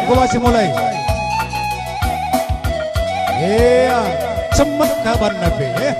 aku masih mulai. Iya, cemet kabar Nabi ya.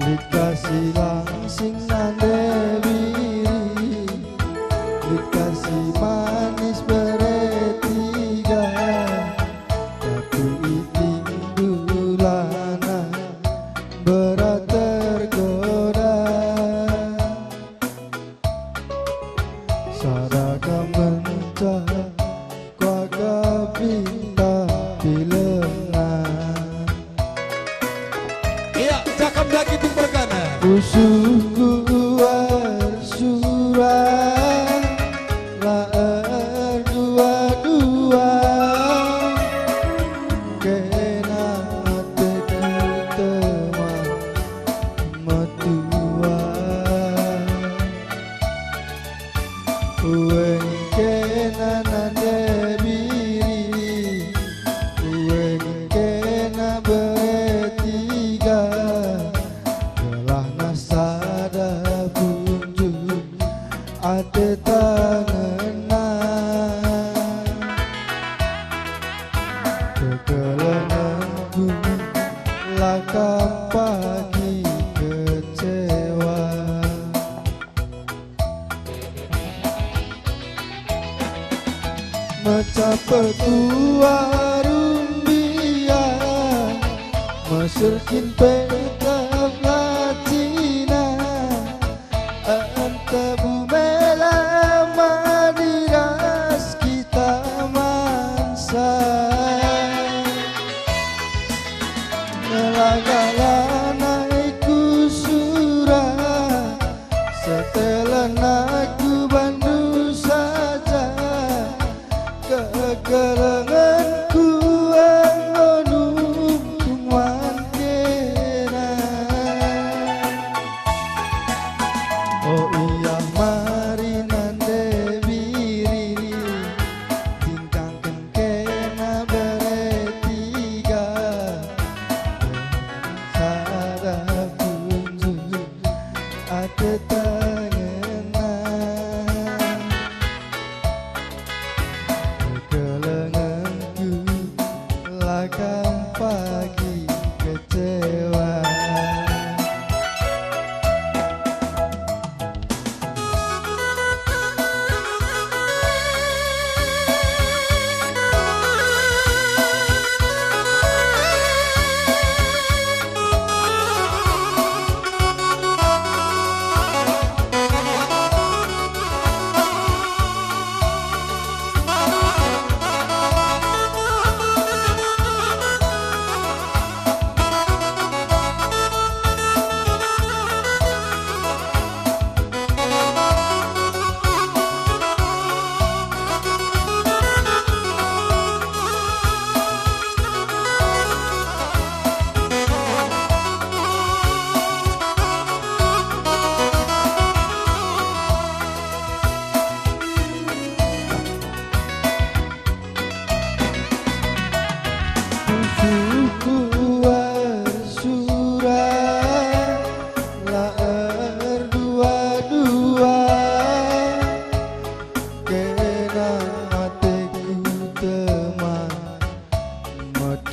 Dikasih langsing nande biri, dikasih manis beretiga, tapi iting dulana berat tergoda. Sadaka mencah kuaga pinta bilengan. Iya, cakap lagi tuh bergana. Usuku surah laer dua-dua, kena teku teman metua. Ueng kena nande biri, ueng kena beretiga, telah nasada punjuk ate tangenan. Kekelenganku lakam pagi kecewa. Mencapai tua rumbia, meserkin petam Latina, ente bumela madiras kita mansa. Melanggalan naiku surah, setelan aku bandu saja. Kegelenganku angonu kuman kena. Oh iya mari nande biri, tingkang kena beretiga, sada punjuk ate tangenan. Kekelenganku lakam pagi kecewa.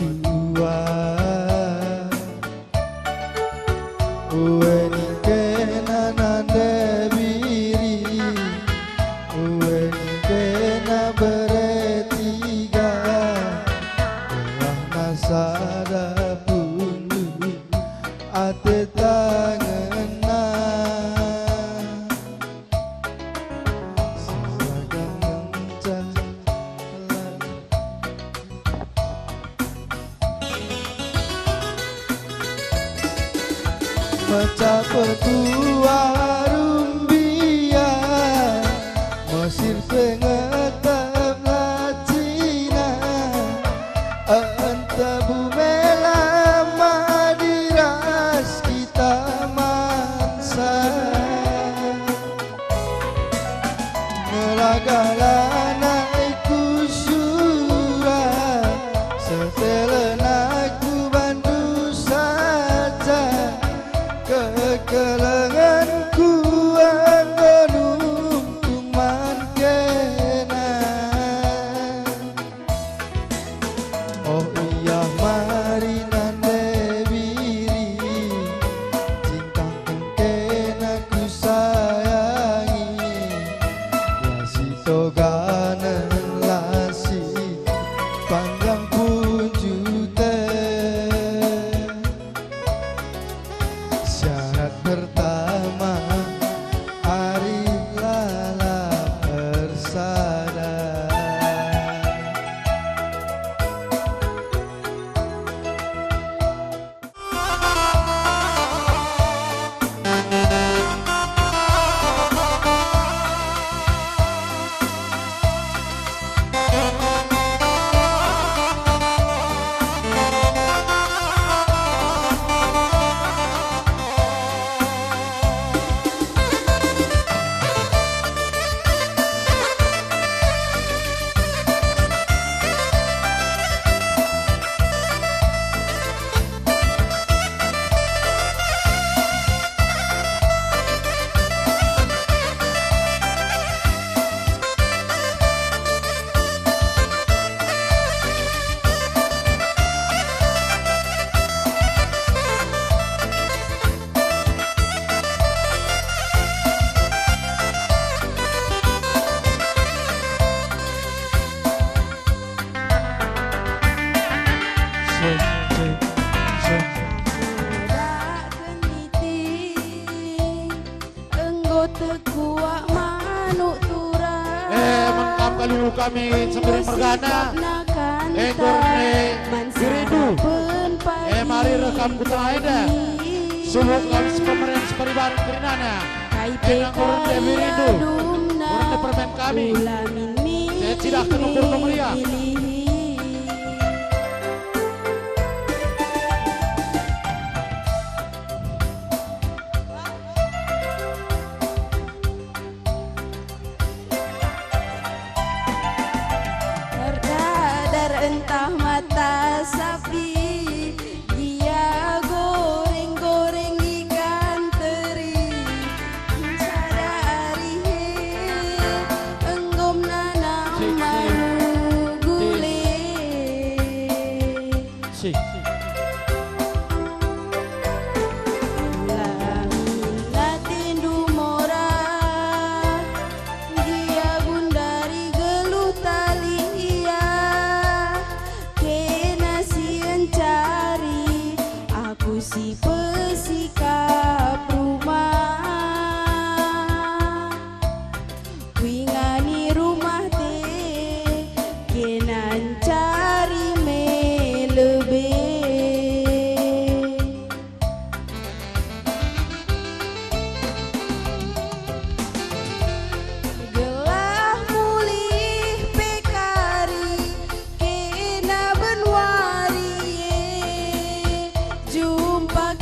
tua Uweni kena nande biri Uweni kena beretiga Belah nasada pundu ate tangena Seragam mencah Mecah petua rumbia Mesir pengetap la Cina Ente bumela madiras kita mansa Ngelagala naikku surah Setelan aku bandu saja Kekelenganku anggon untung mankena Oh iya mari nande biri Cinta kena ku sayangi Lasi toganen lasi Panggang pun jute Syarat pertama Ari lala persada Mengkap kali kami sembiring mergana Gorne Biridu mari rekam kutra eda Subuh kami sepemerintah seperibaran kerinana Gorne Biridu Gorne permen kami Saya tidak akan ukur kemulia Entah mata sapi dia goreng-goreng ikan teri sadari enggom nanam malu gule latindu mora dia gundari geluh talia cari aku si pesikap rumah wingani rumah teh kenan cari melebe gelah mulih pekari kena benwari jumpa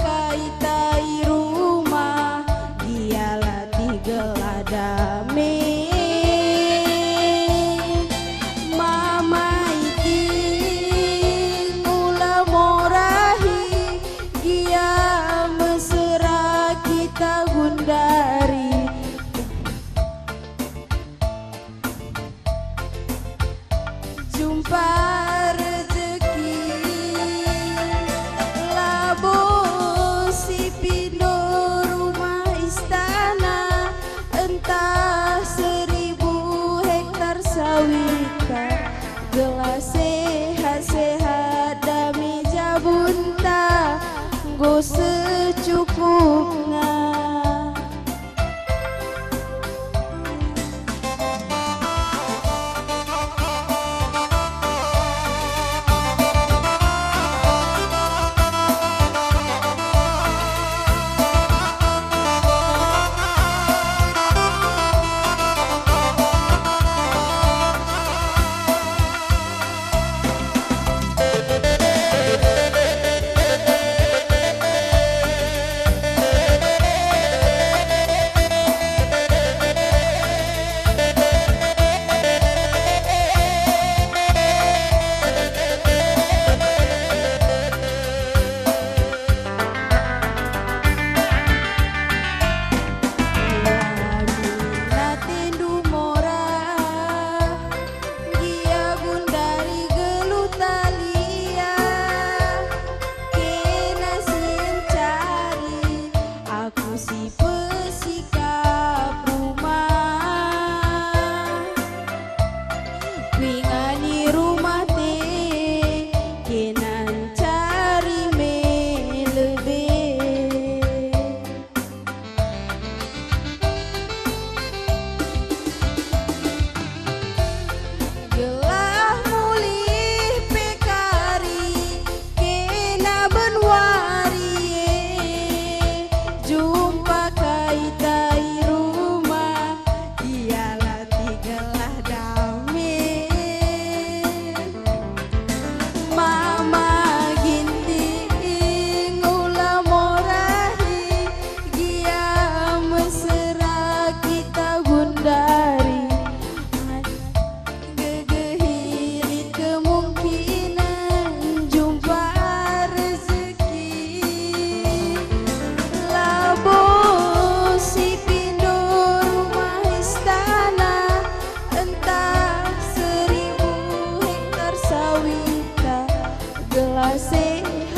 nggo secukupna.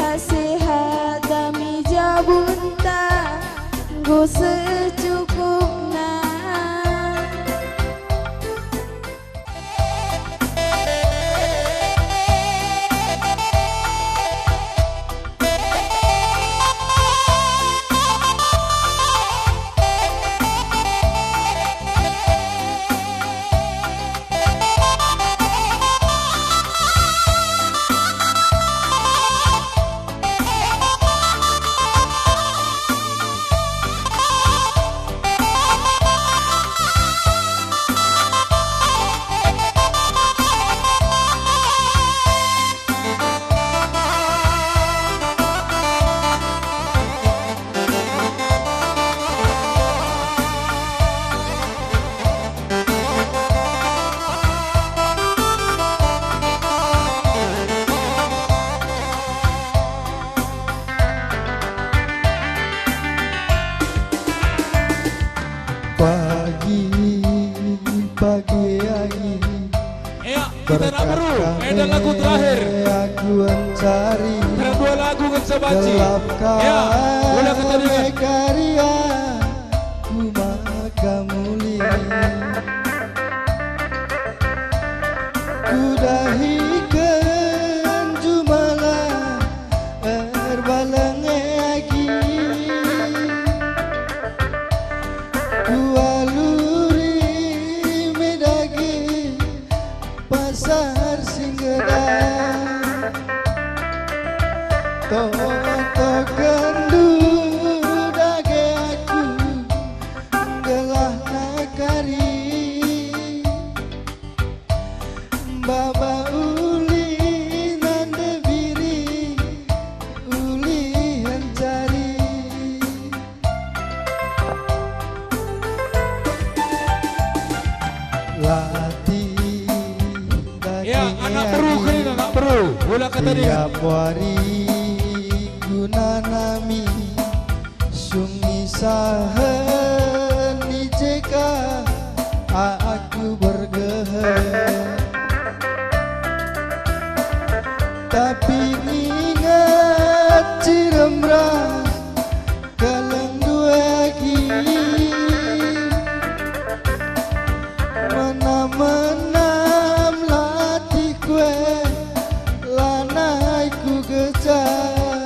Sehat-sehat kami jabunta nggo secukupna. Pagi hari Ya, kita nak baru. Ada lagu terakhir. Aku mencari Ada dua lagu kan sebaci. Ya, boleh kita dengar. karya ku maka mulia kudahikan jumala erbalange lagi kualuri medagi pasar singgeda toto kendu dage aku gelah nakari baba uli nande biri uli hancari lati Ya, anak baru kali anak baru. Boleh kata dia. tiap hari guna nami sungi sahen niceka aku bergeher tapi ingat ciremra kaleng dua lagi menam-menam latih kue lanai ku gejar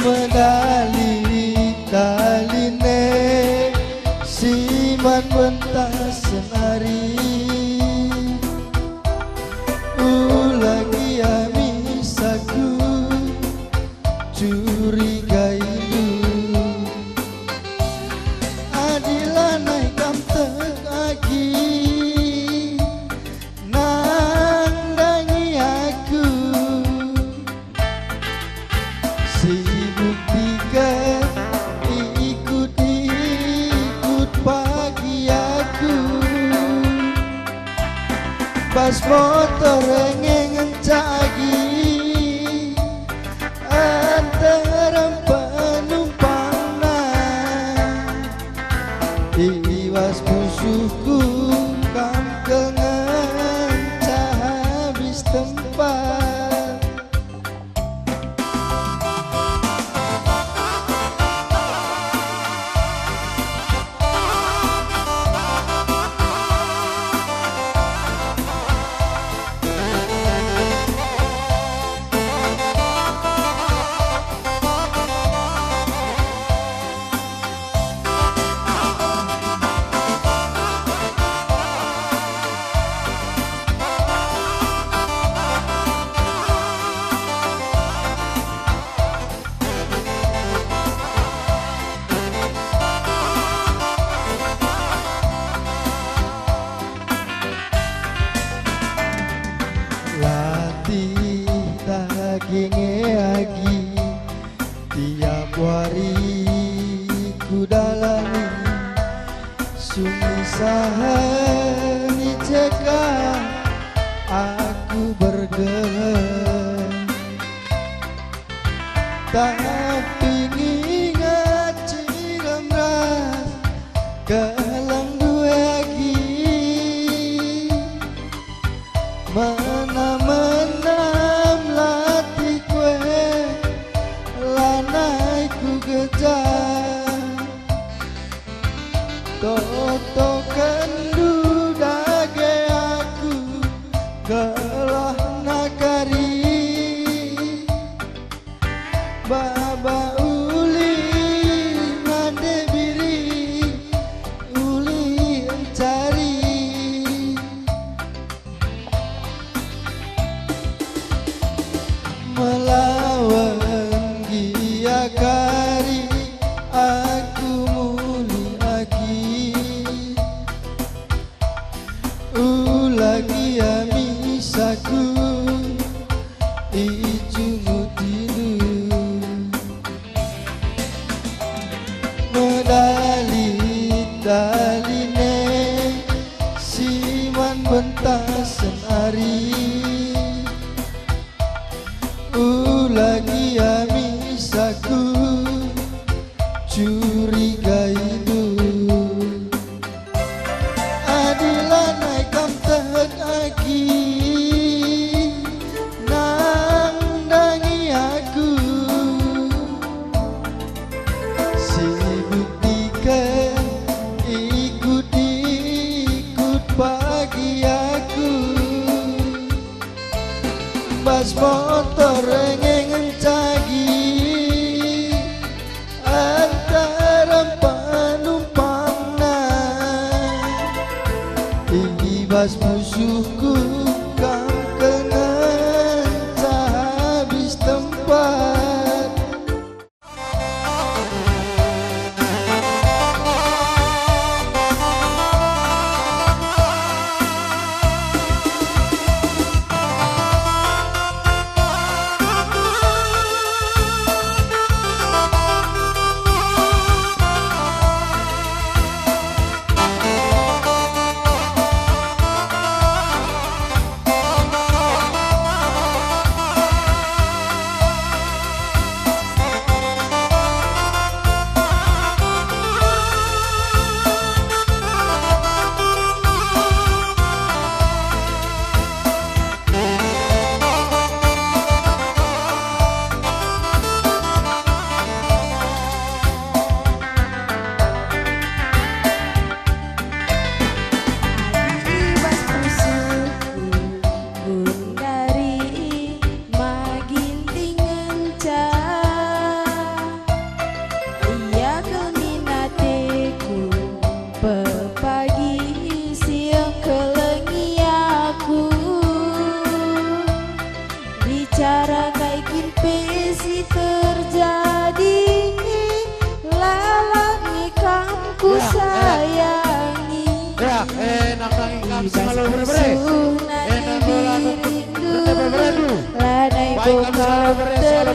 medali taline siman bentas senari ulagi amisaku curigai lu adilah naik kamtek lagi nandangi aku sibuk tiket ikut pagi aku pas motor ngeng cagi antara penumpang iwas musuhku kam kengen habis tempat latih dagingnya lagi tiap hari ku dalani sunyi sahani cekah aku bergerak tapi ingat cilam ras kelang dua lagi menam latih kue lanai ku gejar toto kendu dage aku gelah nakari baba uli ngade biri uli encari melawan gia kari aku muli lagi ulagi amisaku ijumu tidur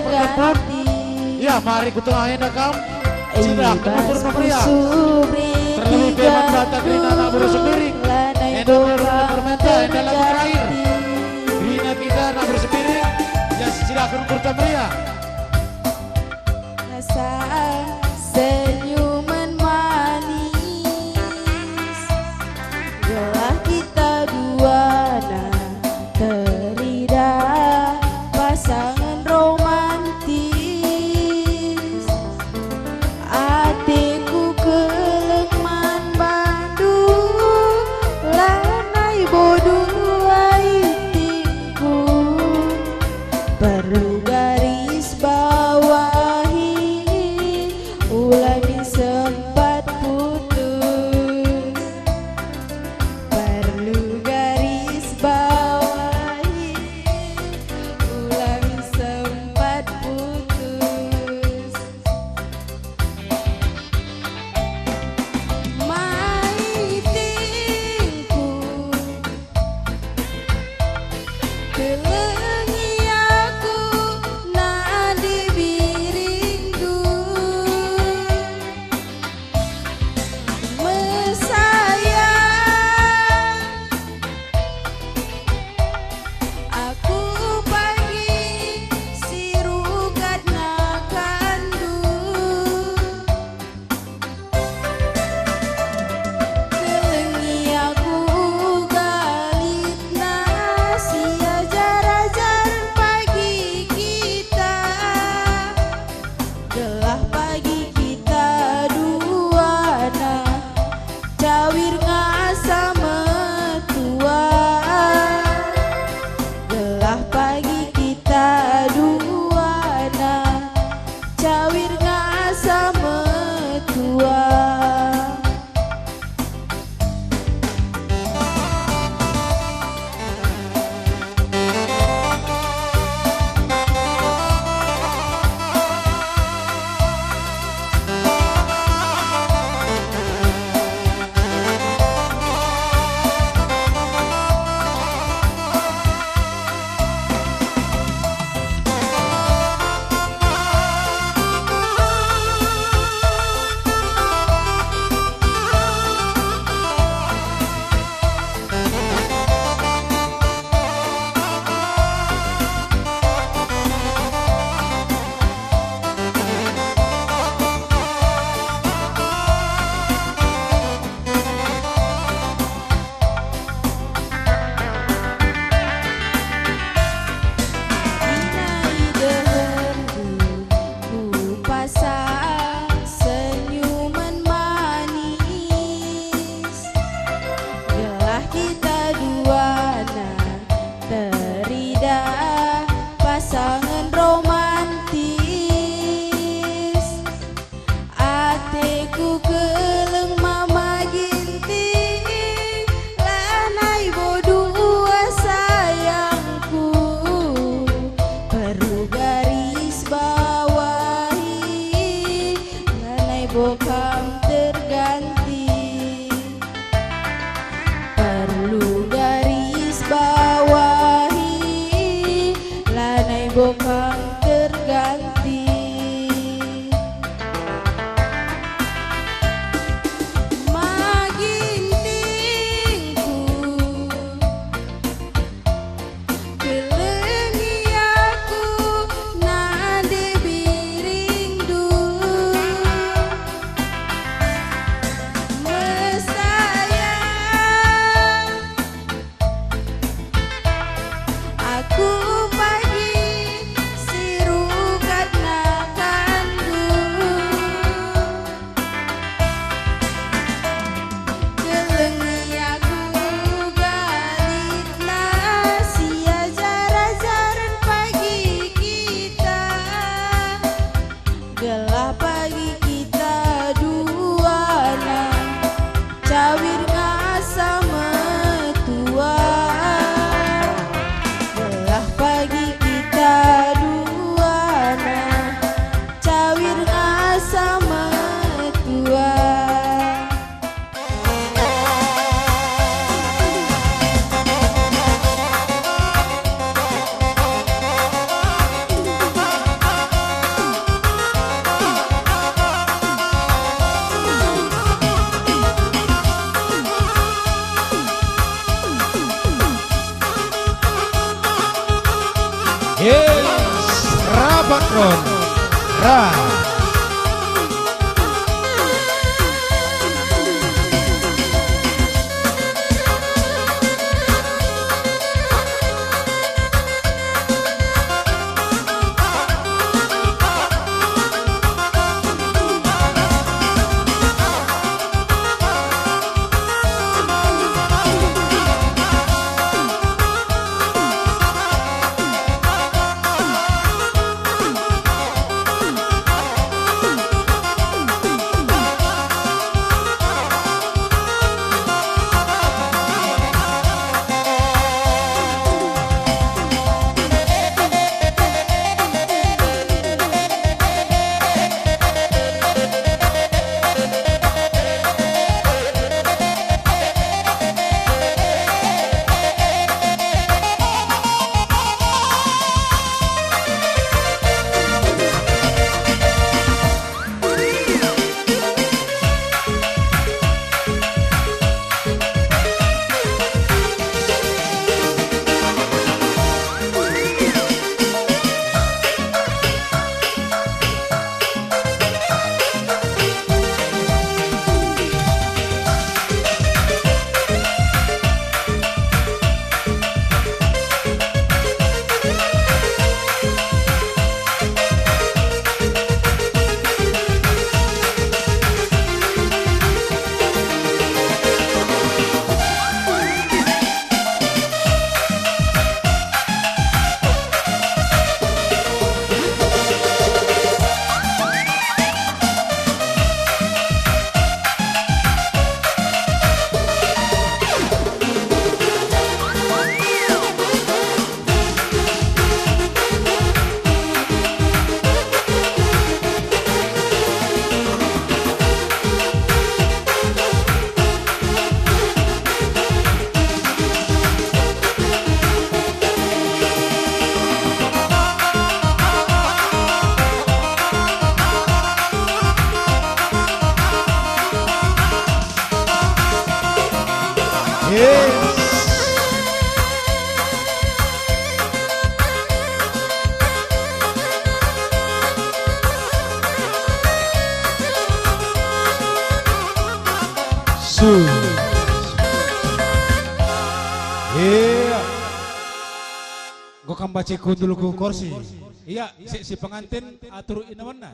terganti. Ya mari kutengahin nakam. Sudah kubur pria. Terlebih beman batak rina anak berusuh miring. Endang bermata, endang lagu terakhir. Rina kita anak berusuh miring. Yang silakan kurta pria. Rasa senyuman manis, gelah kita dua nah teridah pasangan romantis. Hatiku kelengman Bandung, lanai bodoh aitingku. Perlu garis bawahi, ulangi sempat putus. Perlu garis bawahi, ulangi sempat putus. Maitingku telengi aku nadi biringku, mesayang aku pagi sirukat nakandu. Telengi aku galit nasi ajar-ajar pagi kita, gelah pagi kita dua nah cawir ngasa metua. Gelah pagi kita dua nah cawir ngasa metua. Inai deherku ku pasang senyuman manis, gelah kita dua nah teridah pasangan romantis. Hatiku keleng mama ginting, lanai bodoh sayangku. Perlu garis bawahi, lanai bokam terganti. Perlu garis bawahi, lanai bokam terganti. Magintingku telengi aku nade biringdu. Ra. Iya. Gue kan baca dulu ke kursi. Iya, si pengantin atur ini mana?